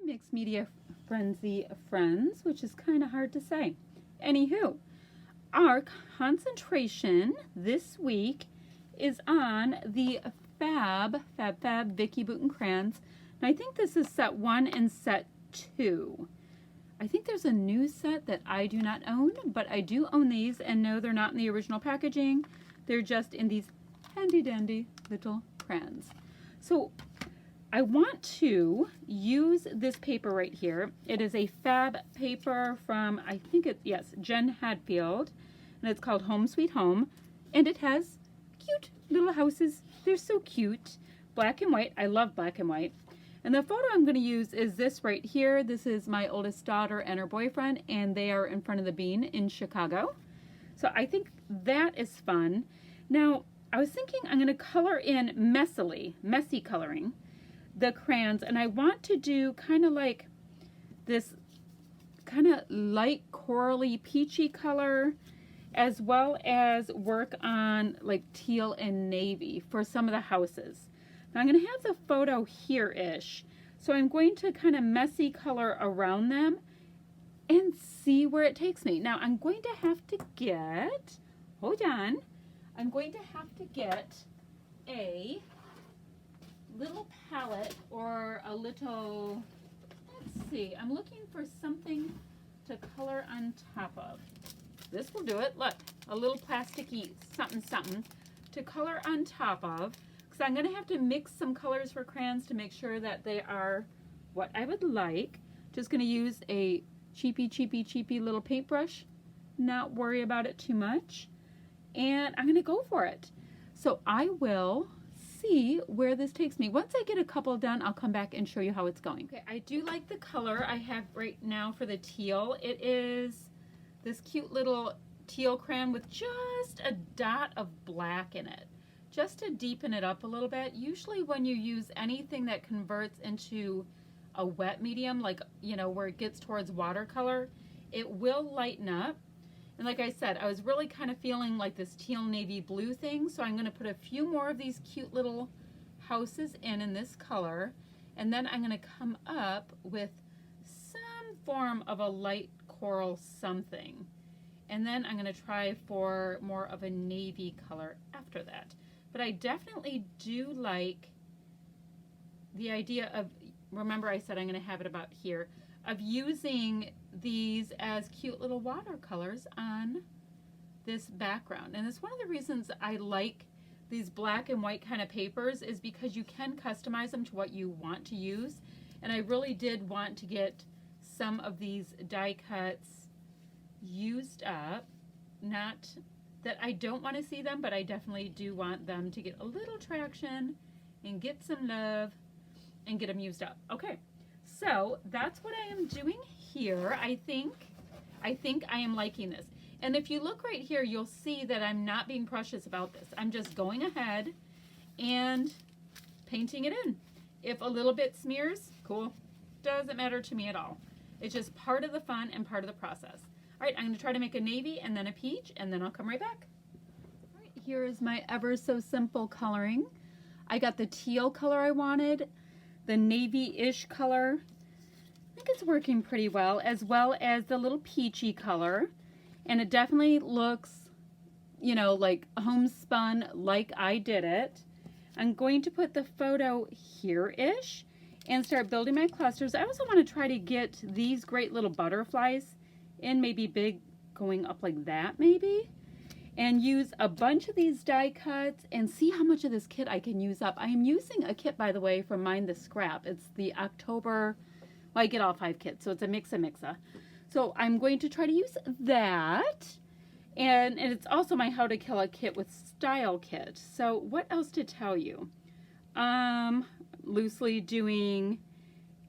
Mixed Media Frenzy friends, which is kind of hard to say. Anywho, our concentration this week is on the Fab Vicki Boutin crayons. And I think this is set 1 and set 2. I think there's a new set that I do not own, but I do own these, and no, they're not in the original packaging. They're just in these handy dandy little crayons. So I want to use this paper right here. It is a Fab paper from, I think it's, yes, Jen Hadfield, and it's called Home Sweet Home, and it has cute little houses. They're so cute. Black and white. I love black and white. And the photo I'm going to use is this right here. This is my oldest daughter and her boyfriend, and they are in front of the Bean in Chicago. So I think that is fun. Now, I was thinking I'm going to color in messy coloring, the crayons, and I want to do kind of like this kind of light corally peachy color, as well as work on like teal and navy for some of the houses. Now I'm going to have the photo here-ish, so I'm going to kind of messy color around them and see where it takes me. Now I'm going to have to get, hold on, I'm going to have to get a little palette or a little, let's see, I'm looking for something to color on top of. This will do it. Look, a little plasticky something to color on top of. So I'm going to have to mix some colors for crayons to make sure that they are what I would like. Just going to use a cheapy little paintbrush, not worry about it too much, and I'm going to go for it. So I will see where this takes me. Once I get a couple done, I'll come back and show you how it's going. Okay, I do like the color I have right now for the teal. It is this cute little teal crayon with just a dot of black in it, just to deepen it up a little bit. Usually when you use anything that converts into a wet medium, like, you know, where it gets towards watercolor, it will lighten up. And like I said, I was really kind of feeling like this teal navy blue thing, so I'm going to put a few more of these cute little houses in this color, and then I'm going to come up with some form of a light coral something. And then I'm going to try for more of a navy color after that. But I definitely do like the idea of, remember I said I'm going to have it about here, of using these as cute little watercolors on this background. And it's one of the reasons I like these black and white kind of papers, is because you can customize them to what you want to use. And I really did want to get some of these die cuts used up. Not that I don't want to see them, but I definitely do want them to get a little traction and get some love and get them used up. Okay, so that's what I am doing here. I think I am liking this. And if you look right here, you'll see that I'm not being precious about this. I'm just going ahead and painting it in. If a little bit smears, cool. Doesn't matter to me at all. It's just part of the fun and part of the process. All right, I'm going to try to make a navy and then a peach, and then I'll come right back. All right, here is my ever so simple coloring. I got the teal color I wanted, the navy-ish color. I think it's working pretty well as the little peachy color. And it definitely looks, you know, like homespun, like I did it. I'm going to put the photo here-ish and start building my clusters. I also want to try to get these great little butterflies in, maybe big, going up like that maybe, and use a bunch of these die cuts and see how much of this kit I can use up. I am using a kit, by the way, from Mind the Scrap. It's the October, well, I get all 5 kits, so it's a mixa. So I'm going to try to use that, and it's also my How to Kill a Kit with Style kit. So what else to tell you? Loosely doing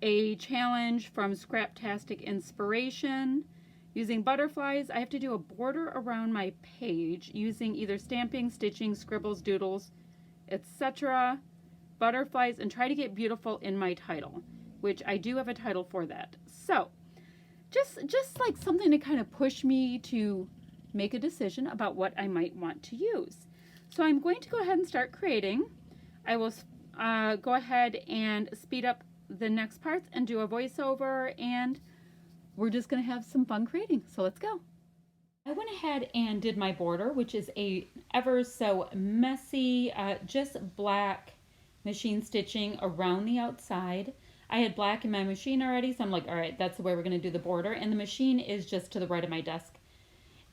a challenge from Scraptastic Inspiration. Using butterflies, I have to do a border around my page using either stamping, stitching, scribbles, doodles, etc. Butterflies, and try to get beautiful in my title, which I do have a title for that. So just like something to kind of push me to make a decision about what I might want to use. So I'm going to go ahead and start creating. I will go ahead and speed up the next parts and do a voiceover, and we're just going to have some fun creating. So let's go. I went ahead and did my border, which is a ever so messy, just black machine stitching around the outside. I had black in my machine already, so I'm like, all right, that's the way we're going to do the border. And the machine is just to the right of my desk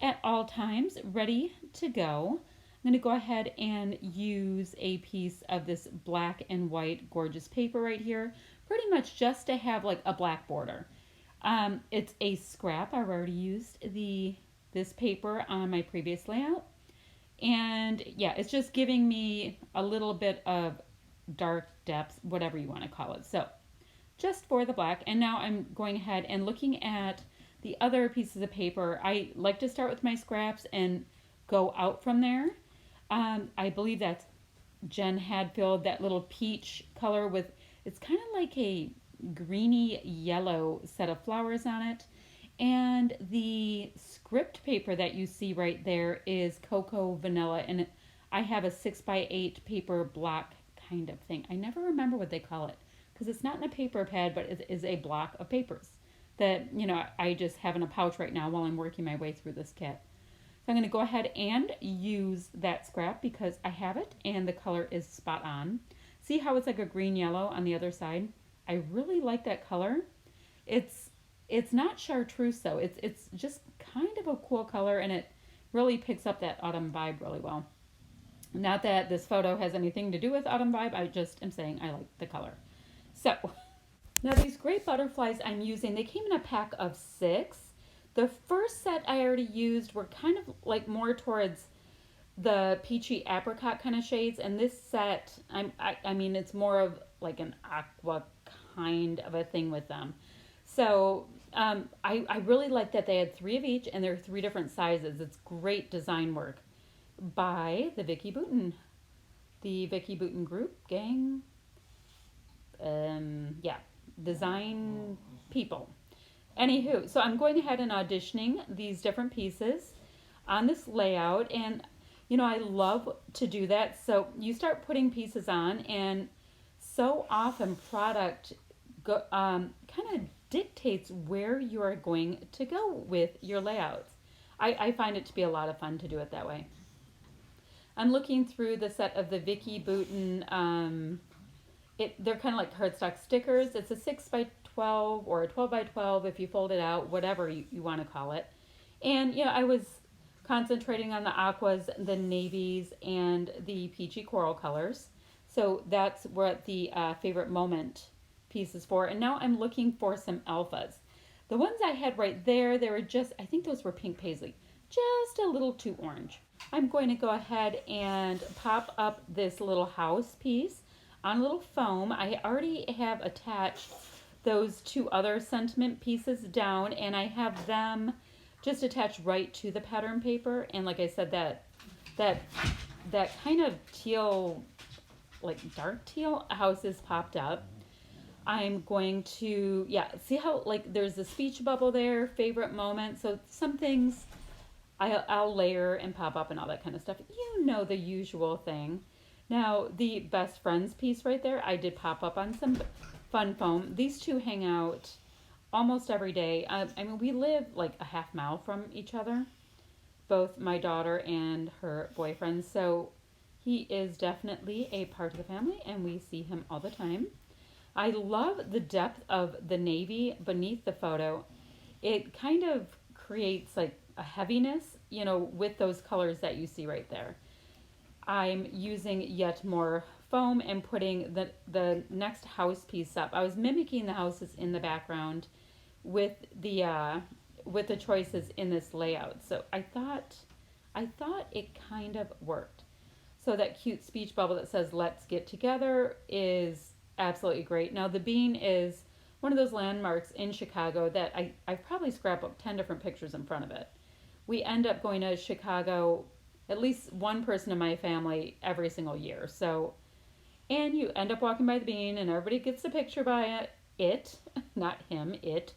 at all times, ready to go. I'm going to go ahead and use a piece of this black and white gorgeous paper right here, pretty much just to have like a black border. It's a scrap. I've already used this paper on my previous layout. And yeah, it's just giving me a little bit of dark depth, whatever you want to call it. So just for the black. And now I'm going ahead and looking at the other pieces of paper. I like to start with my scraps and go out from there. I believe that's Jen Hadfield, that little peach color with, it's kind of like a greeny yellow set of flowers on it. And the script paper that you see right there is Cocoa Vanilla, and I have a 6x8 paper block kind of thing. I never remember what they call it because it's not in a paper pad, but it is a block of papers that, you know, I just have in a pouch right now while I'm working my way through this kit. So I'm going to go ahead and use that scrap because I have it and the color is spot on. See how it's like a green yellow on the other side? I really like that color. It's not chartreuse though. It's just kind of a cool color, and it really picks up that autumn vibe really well. Not that this photo has anything to do with autumn vibe. I just am saying I like the color. So now these great butterflies I'm using, they came in a pack of 6. The first set I already used were kind of like more towards the peachy apricot kind of shades, and this set, I mean, it's more of like an aqua kind of a thing with them. So I really like that they had 3 of each, and they're 3 different sizes. It's great design work by the Vicki Boutin group, gang. Yeah, design people. Anywho, so I'm going ahead and auditioning these different pieces on this layout, and you know, I love to do that. So you start putting pieces on, and so often product kind of dictates where you are going to go with your layouts. I find it to be a lot of fun to do it that way. I'm looking through the set of the Vicki Boutin. They're kind of like cardstock stickers. It's a 6x12 or a 12x12 if you fold it out, whatever you want to call it. And you know, I was concentrating on the aquas, the navies, and the peachy coral colors. So that's what the favorite moment piece is for. And now I'm looking for some alphas. The ones I had right there, they were just, I think those were pink paisley, just a little too orange. I'm going to go ahead and pop up this little house piece on a little foam. I already have attached those 2 other sentiment pieces down, and I have them just attached right to the pattern paper. And like I said, that kind of teal, like dark teal house is popped up. I'm going to, yeah, see how like there's the speech bubble there, favorite moment. So some things I'll layer and pop up and all that kind of stuff. You know, the usual thing. Now, the best friends piece right there, I did pop up on some fun foam. These 2 hang out almost every day. I mean, we live like a half mile from each other, both my daughter and her boyfriend. So he is definitely a part of the family, and we see him all the time. I love the depth of the navy beneath the photo. It kind of creates like a heaviness, you know, with those colors that you see right there. I'm using yet more foam and putting the next house piece up. I was mimicking the houses in the background with the choices in this layout. So I thought it kind of worked. So that cute speech bubble that says "Let's get together" is absolutely great. Now the bean is one of those landmarks in Chicago that I've probably scrapbooking 10 different pictures in front of it. We end up going to Chicago, at least one person in my family, every single year. So, and you end up walking by the bean and everybody gets a picture by it, not him, it,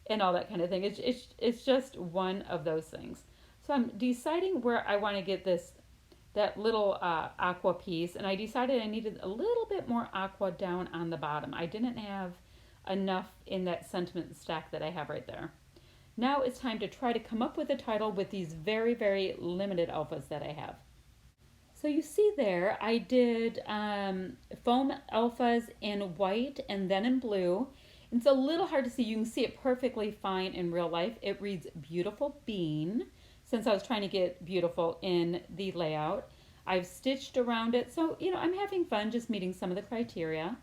and all that kind of thing. It's just one of those things. So I'm deciding where I want to get this that little aqua piece, and I decided I needed a little bit more aqua down on the bottom. I didn't have enough in that sentiment stack that I have right there. Now it's time to try to come up with a title with these very, very limited alphas that I have. So you see there, I did foam alphas in white and then in blue. It's a little hard to see. You can see it perfectly fine in real life. It reads Beautiful Bean, since I was trying to get beautiful in the layout. I've stitched around it, so I'm having fun just meeting some of the criteria.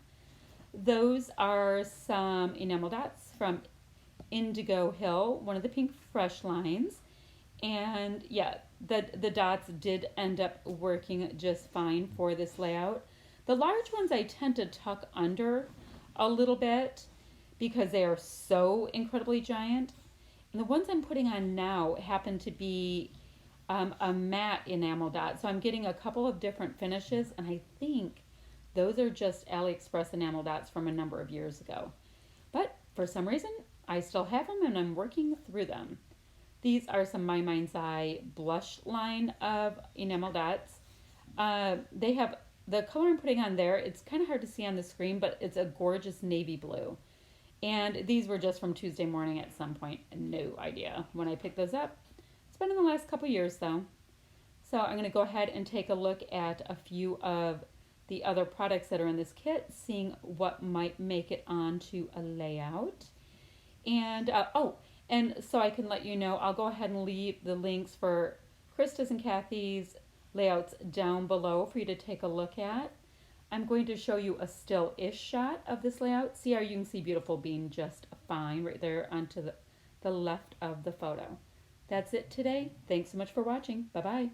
Those are some enamel dots from Indigo Hill, one of the Pink Fresh lines. And yeah, the dots did end up working just fine for this layout. The large ones I tend to tuck under a little bit because they are so incredibly giant. And the ones I'm putting on now happen to be a matte enamel dot. So I'm getting a couple of different finishes, and I think those are just AliExpress enamel dots from a number of years ago. But for some reason, I still have them and I'm working through them. These are some My Mind's Eye blush line of enamel dots. They have the color I'm putting on there. It's kind of hard to see on the screen, but it's a gorgeous navy blue. And these were just from Tuesday morning at some point. No idea when I picked those up. It's been in the last couple years though. So I'm going to go ahead and take a look at a few of the other products that are in this kit, seeing what might make it onto a layout. And and so I can let you know, I'll go ahead and leave the links for Krista's and Kathy's layouts down below for you to take a look at. I'm going to show you a still-ish shot of this layout. See how you can see Beautiful Bean just fine right there onto the left of the photo. That's it today. Thanks so much for watching. Bye-bye.